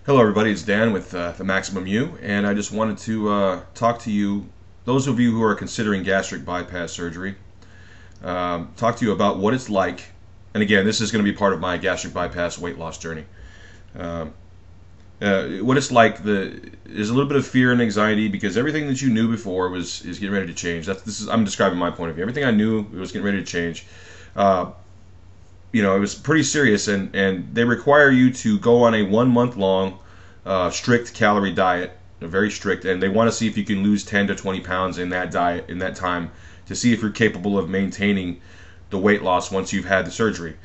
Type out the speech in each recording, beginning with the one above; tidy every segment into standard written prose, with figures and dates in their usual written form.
Hello everybody, it's Dan with the Maximum U, and I just wanted to talk to you, those of you who are considering gastric bypass surgery, talk to you about what it's like, and again, this is going to be part of my gastric bypass weight loss journey. Um, what it's like, there's a little bit of fear and anxiety because everything that you knew before is getting ready to change. I'm describing my point of view. Everything I knew was getting ready to change. It was pretty serious, and they require you to go on a 1 month long strict calorie diet, very strict, and they want to see if you can lose 10 to 20 pounds in that diet in that time to see if you're capable of maintaining the weight loss once you've had the surgery.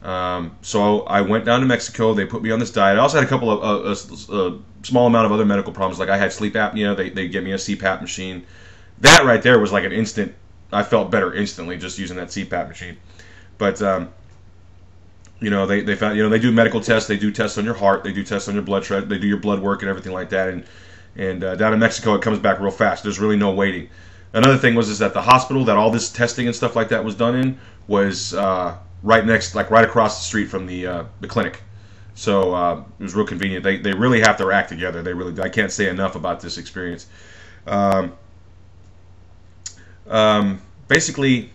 So I went down to Mexico. They put me on this diet. I also had a couple of a small amount of other medical problems, like I had sleep apnea. They gave me a CPAP machine. That right there was like an instant. I felt better instantly just using that CPAP machine. But they found, they do medical tests, they do tests on your heart, they do tests on your blood sugar, they do your blood work and everything like that. And down in Mexico, it comes back real fast. There's really no waiting. Another thing was that the hospital that all this testing and stuff like that was done in was right across the street from the clinic. So it was real convenient. They really have their act together. They really do. I can't say enough about this experience. Basically,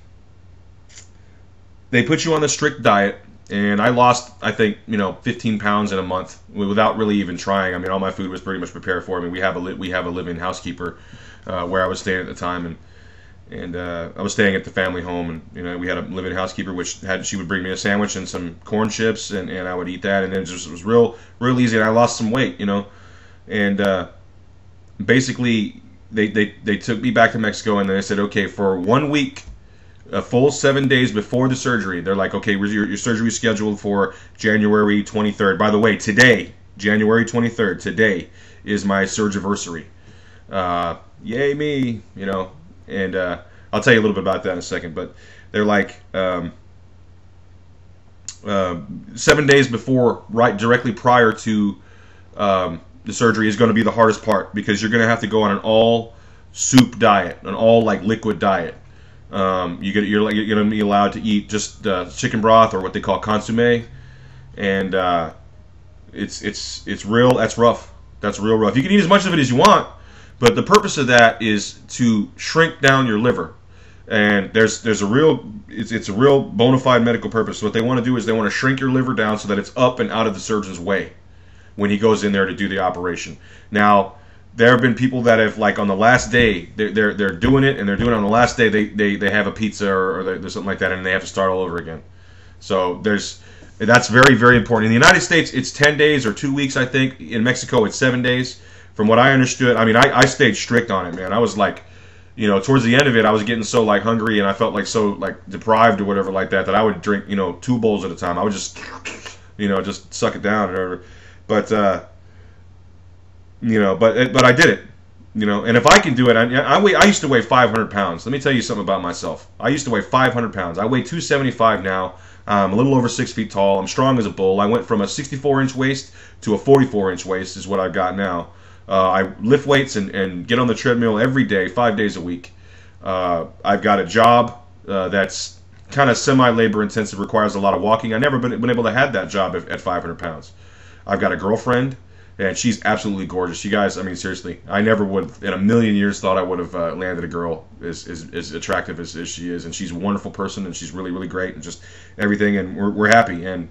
they put you on the strict diet. And I lost, I think, 15 pounds in a month without really even trying. I mean, all my food was pretty much prepared for me. We have a live-in housekeeper where I was staying at the time, and I was staying at the family home, and we had a live-in housekeeper she would bring me a sandwich and some corn chips, and I would eat that, and it was real easy. And I lost some weight, and basically they took me back to Mexico, and they said, okay, for 1 week. A full 7 days before the surgery, they're like, okay, your surgery is scheduled for January 23rd. By the way, today, January 23rd, today is my surgiversary. Yay me, and I'll tell you a little bit about that in a second, but they're like 7 days before, right directly prior to the surgery is going to be the hardest part because you're going to have to go on an all soup diet, an all liquid diet. You're going to be allowed to eat just chicken broth or what they call consommé, and it's real. That's rough. That's real rough. You can eat as much of it as you want, but the purpose of that is to shrink down your liver. And it's a real bona fide medical purpose. So what they want to do is they want to shrink your liver down so that it's up and out of the surgeon's way when he goes in there to do the operation. Now, there have been people that have, on the last day, they're doing it, and they're doing it on the last day. They have a pizza or there's something like that, and they have to start all over again. So that's very, very important. In the United States, it's 10 days or 2 weeks, I think. In Mexico, it's 7 days. From what I understood, I mean, I stayed strict on it, man. I was towards the end of it, I was getting so hungry, and I felt so deprived or whatever like that I would drink 2 bowls at a time. I would just just suck it down or whatever. But but I did it, and if I can do it, I used to weigh 500 pounds. Let me tell you something about myself. I used to weigh 500 pounds. I weigh 275 now. I'm a little over 6 feet tall. I'm strong as a bull. I went from a 64-inch waist to a 44-inch waist is what I've got now. I lift weights and get on the treadmill every day, 5 days a week. I've got a job that's kind of semi-labor intensive, requires a lot of walking. I've never been able to have that job at 500 pounds. I've got a girlfriend. And she's absolutely gorgeous. You guys, I mean, seriously, I never would in a million years thought I would have landed a girl as attractive as she is. And she's a wonderful person, and she's really, really great, and just everything. And we're happy. And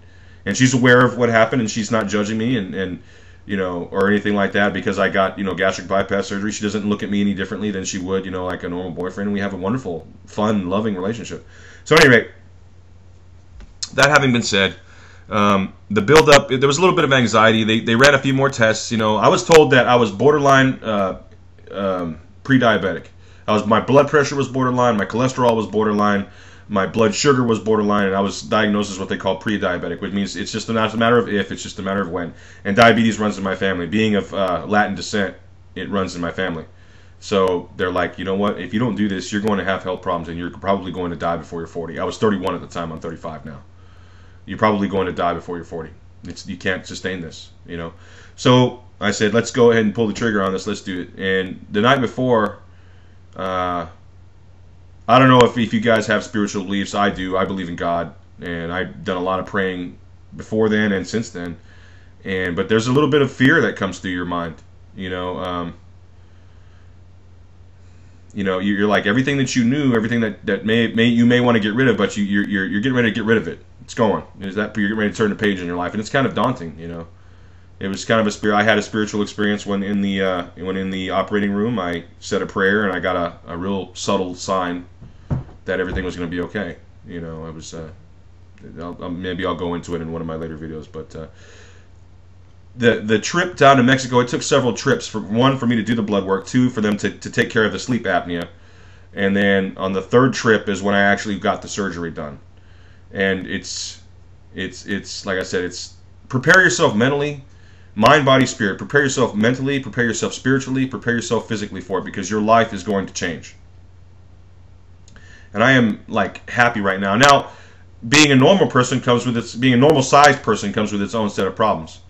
she's aware of what happened, and she's not judging me and or anything like that because I got, gastric bypass surgery. She doesn't look at me any differently than she would, like a normal boyfriend. And we have a wonderful, fun, loving relationship. So at any rate, that having been said, the build-up, there was a little bit of anxiety. They ran a few more tests. I was told that I was borderline pre-diabetic. My blood pressure was borderline, my cholesterol was borderline, my blood sugar was borderline, and I was diagnosed as what they call pre-diabetic, which means it's just not a matter of if, it's just a matter of when. And diabetes runs in my family. Being of Latin descent, it runs in my family. So they're like, you know what? If you don't do this, you're going to have health problems, and you're probably going to die before you're 40. I was 31 at the time. I'm 35 now. You're probably going to die before you're 40. You can't sustain this, So I said, let's go ahead and pull the trigger on this. Let's do it. And the night before, I don't know if you guys have spiritual beliefs. I do. I believe in God, and I've done a lot of praying before then and since then. But there's a little bit of fear that comes through your mind. You know, you're like everything that you knew, everything that you may want to get rid of, but you're getting ready to get rid of it. It's going. Is that you're getting ready to turn the page in your life, and it's kind of daunting. You know, it was kind of a spirit. I had a spiritual experience when in the operating room. I said a prayer, and I got a real subtle sign that everything was going to be okay. You know, it was. Maybe I'll go into it in one of my later videos, but. The trip down to Mexico, it took several trips. One, for me to do the blood work. Two, for them to take care of the sleep apnea. And then on the third trip is when I actually got the surgery done. And it's like I said, it's prepare yourself mentally, mind, body, spirit. Prepare yourself mentally, prepare yourself spiritually, prepare yourself physically for it, because your life is going to change. And I am like happy right now. Now, being a normal person being a normal sized person comes with its own set of problems.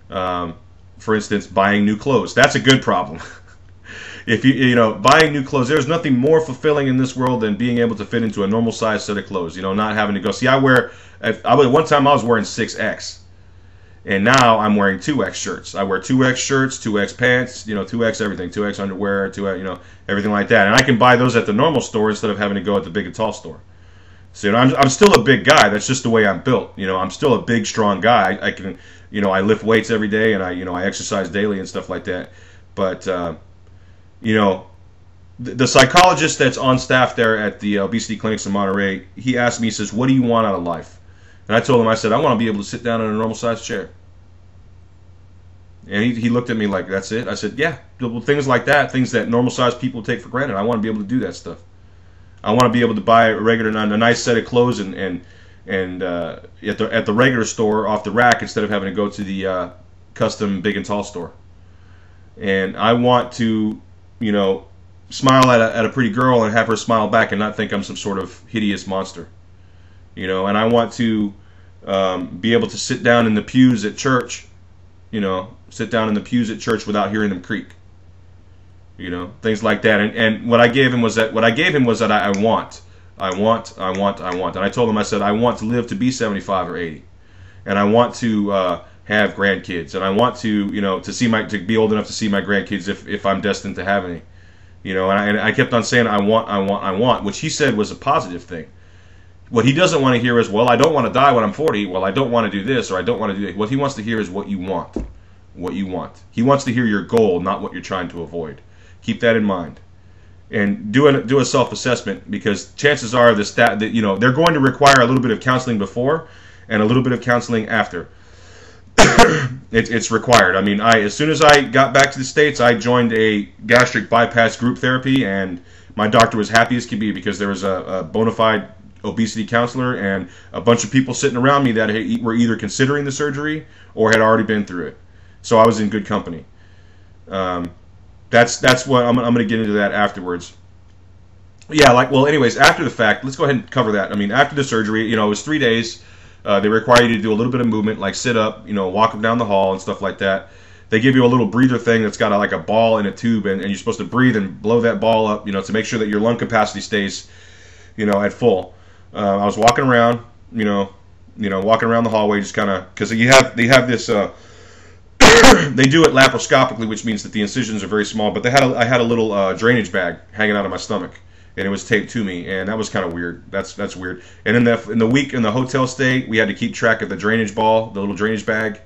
For instance, buying new clothes. That's a good problem. If buying new clothes, there's nothing more fulfilling in this world than being able to fit into a normal size set of clothes. You know, not having to go. See, one time I was wearing 6X, and now I'm wearing 2X shirts. I wear 2X shirts, 2X pants, 2X everything, 2X underwear, 2X, everything like that. And I can buy those at the normal store instead of having to go at the big and tall store. So I'm still a big guy. That's just the way I'm built. I'm still a big, strong guy. I can. I lift weights every day, and I exercise daily and stuff like that. But the psychologist that's on staff there at the obesity clinics in Monterey, he asked me, he says, "What do you want out of life?" And I told him, I said, "I want to be able to sit down in a normal sized chair." And he looked at me like, "That's it?" I said, "Yeah, things like that, things that normal sized people take for granted. I want to be able to do that stuff. I want to be able to buy a nice set of clothes and at the regular store off the rack instead of having to go to the custom big and tall store. And I want to, smile at a pretty girl and have her smile back and not think I'm some sort of hideous monster. And I want to be able to sit down in the pews at church, without hearing them creak. Things like that. And what I gave him was that I want. And I told him, I said, I want to live to be 75 or 80. And I want to have grandkids. And I want to, to be old enough to see my grandkids if I'm destined to have any. And I kept on saying, I want, which he said was a positive thing. What he doesn't want to hear is, well, I don't want to die when I'm 40. Well, I don't want to do this, or I don't want to do that. What he wants to hear is what you want. What you want. He wants to hear your goal, not what you're trying to avoid. Keep that in mind. And do a self-assessment, because chances are that they're going to require a little bit of counseling before and a little bit of counseling after. It's required. I mean, as soon as I got back to the States, I joined a gastric bypass group therapy, and my doctor was happy as could be, because there was a bona fide obesity counselor and a bunch of people sitting around me that were either considering the surgery or had already been through it. So I was in good company. That's what I'm going to get into that afterwards. Yeah, anyways, after the fact, let's go ahead and cover that. I mean, after the surgery, it was 3 days. They require you to do a little bit of movement, like sit up, walk up down the hall and stuff like that. They give you a little breather thing that's got a ball in a tube, and you're supposed to breathe and blow that ball up, to make sure that your lung capacity stays, at full. I was walking around, walking around the hallway, just kind of, because they have this. They do it laparoscopically, which means that the incisions are very small. But I had a little drainage bag hanging out of my stomach, and it was taped to me, and that was kind of weird. That's weird. And in the week in the hotel stay, we had to keep track of the drainage ball, the little drainage bag,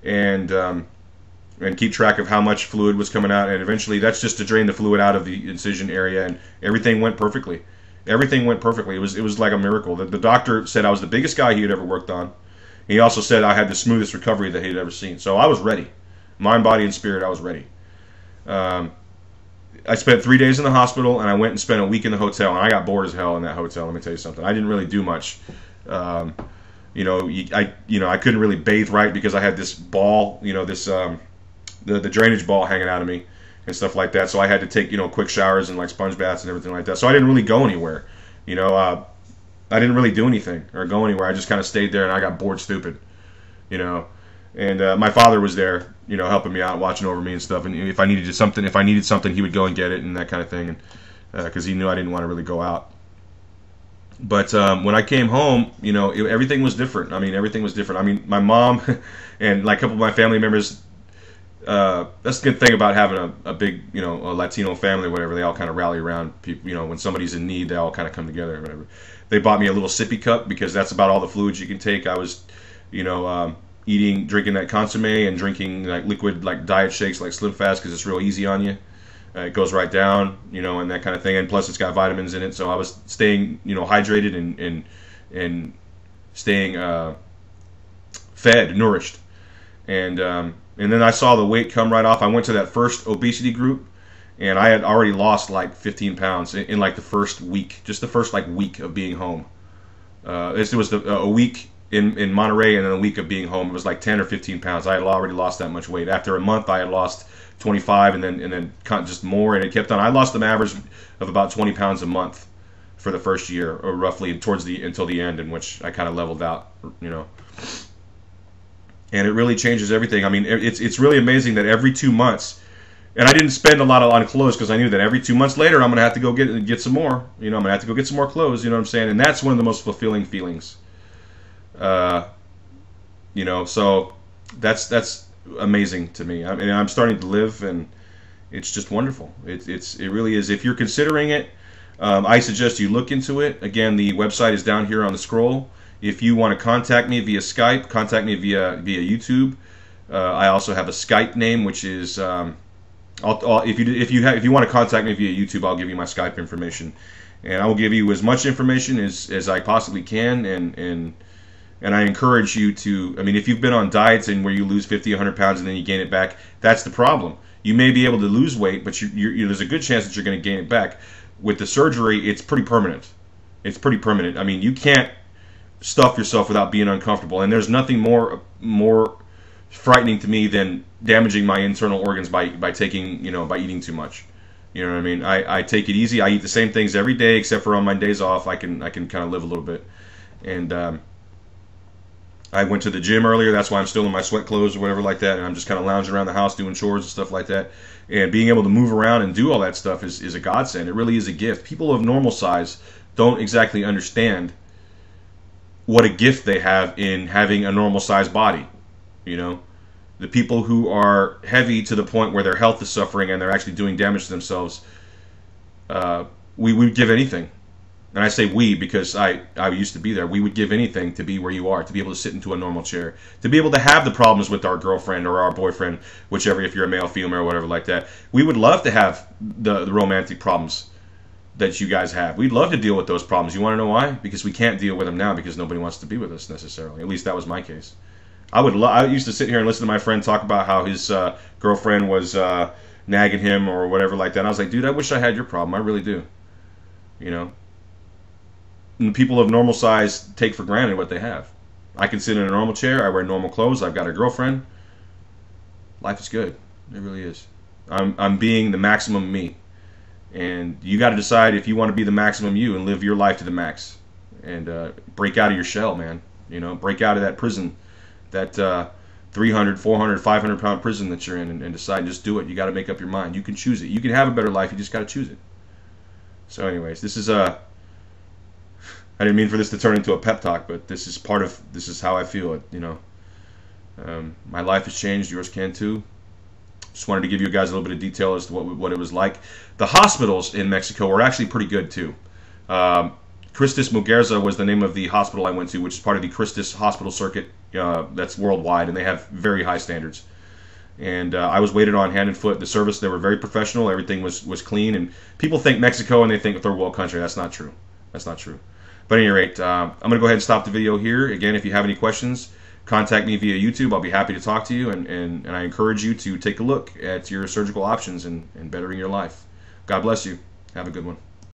and keep track of how much fluid was coming out. And eventually, that's just to drain the fluid out of the incision area, and everything went perfectly. Everything went perfectly. It was like a miracle. The doctor said I was the biggest guy he had ever worked on. He also said I had the smoothest recovery that he had ever seen. So I was ready. Mind, body, and spirit, I was ready. I spent 3 days in the hospital, and I went and spent a week in the hotel, and I got bored as hell in that hotel. Let me tell you something. I didn't really do much. I couldn't really bathe right because I had this ball, the drainage ball hanging out of me and stuff like that. So I had to take, quick showers and like sponge baths and everything like that. So I didn't really go anywhere. I didn't really do anything or go anywhere. I just kind of stayed there, and I got bored stupid, And my father was there, helping me out, watching over me and stuff. And if I needed something, he would go and get it and that kind of thing. And because he knew I didn't want to really go out. But when I came home, everything was different. I mean, everything was different. I mean, my mom and like a couple of my family members. That's the good thing about having a big, a Latino family or whatever. They all kind of rally around people. When somebody's in need, they all kind of come together or whatever. They bought me a little sippy cup because that's about all the fluids you can take. I was, drinking that consomme and drinking like liquid, like diet shakes, like Slim Fast, because it's real easy on you. It goes right down, and that kind of thing. And plus, it's got vitamins in it. So I was staying, hydrated and staying fed, nourished, and then I saw the weight come right off. I went to that first obesity group, and I had already lost like 15 pounds in like the first week, just the first like week of being home. This was a week in Monterey, and then a week of being home. It was like 10 or 15 pounds. I had already lost that much weight. After a month, I had lost 25, and then just more, and it kept on. I lost an average of about 20 pounds a month for the first year, or roughly until the end, in which I kind of leveled out, And it really changes everything. I mean, it's really amazing that every 2 months, and I didn't spend a lot on clothes because I knew that every 2 months later I'm gonna have to go get some more. I'm gonna have to go get some more clothes. You know what I'm saying? And that's one of the most fulfilling feelings. So that's amazing to me. I mean, I'm starting to live, and it's just wonderful. It really is. If you're considering it, I suggest you look into it. Again, the website is down here on the scroll. If you want to contact me via Skype, contact me via YouTube. I also have a Skype name, which is if you want to contact me via YouTube, I'll give you my Skype information, and I will give you as much information as I possibly can. And I encourage you to. I mean, if you've been on diets and where you lose 50, 100 pounds and then you gain it back, that's the problem. You may be able to lose weight, but there's a good chance that you're going to gain it back. With the surgery, it's pretty permanent. It's pretty permanent. I mean, you can't stuff yourself without being uncomfortable, and there's nothing more frightening to me than damaging my internal organs by taking by eating too much. You know what I mean? I take it easy. I eat the same things every day, except for on my days off. I can kind of live a little bit. And I went to the gym earlier. That's why I'm still in my sweat clothes or whatever like that, and I'm just kind of lounging around the house doing chores and stuff like that. And being able to move around and do all that stuff is a godsend. It really is a gift. People of normal size don't exactly understand what a gift they have in having a normal sized body. The people who are heavy to the point where their health is suffering and they're actually doing damage to themselves, we would give anything. And I say we because I used to be there. We would give anything to be where you are, to be able to sit into a normal chair, to be able to have the problems with our girlfriend or our boyfriend, whichever, if you're a male, female, or whatever like that. We would love to have the romantic problems that you guys have. We'd love to deal with those problems. You want to know why? Because we can't deal with them now because nobody wants to be with us necessarily. At least that was my case. I used to sit here and listen to my friend talk about how his girlfriend was nagging him or whatever like that. And I was like, dude, I wish I had your problem. I really do. And people of normal size take for granted what they have. I can sit in a normal chair. I wear normal clothes. I've got a girlfriend. Life is good. It really is. I'm being the maximum me. And you got to decide if you want to be the maximum you and live your life to the max. And break out of your shell, man. Break out of that prison, that 300, 400, 500 pound prison that you're in, and decide and just do it. You got to make up your mind. You can choose it. You can have a better life. You just got to choose it. So anyways, this is I didn't mean for this to turn into a pep talk, but this is how I feel it. My life has changed. Yours can too. Just wanted to give you guys a little bit of detail as to what it was like. The hospitals in Mexico were actually pretty good too. Christus Muguerza was the name of the hospital I went to, which is part of the Christus Hospital Circuit that's worldwide, and they have very high standards. And I was waited on hand and foot. The service, they were very professional. Everything was clean. And people think Mexico and they think a third world country. That's not true. That's not true. But at any rate, I'm going to go ahead and stop the video here. Again, if you have any questions, contact me via YouTube. I'll be happy to talk to you. And I encourage you to take a look at your surgical options and bettering your life. God bless you. Have a good one.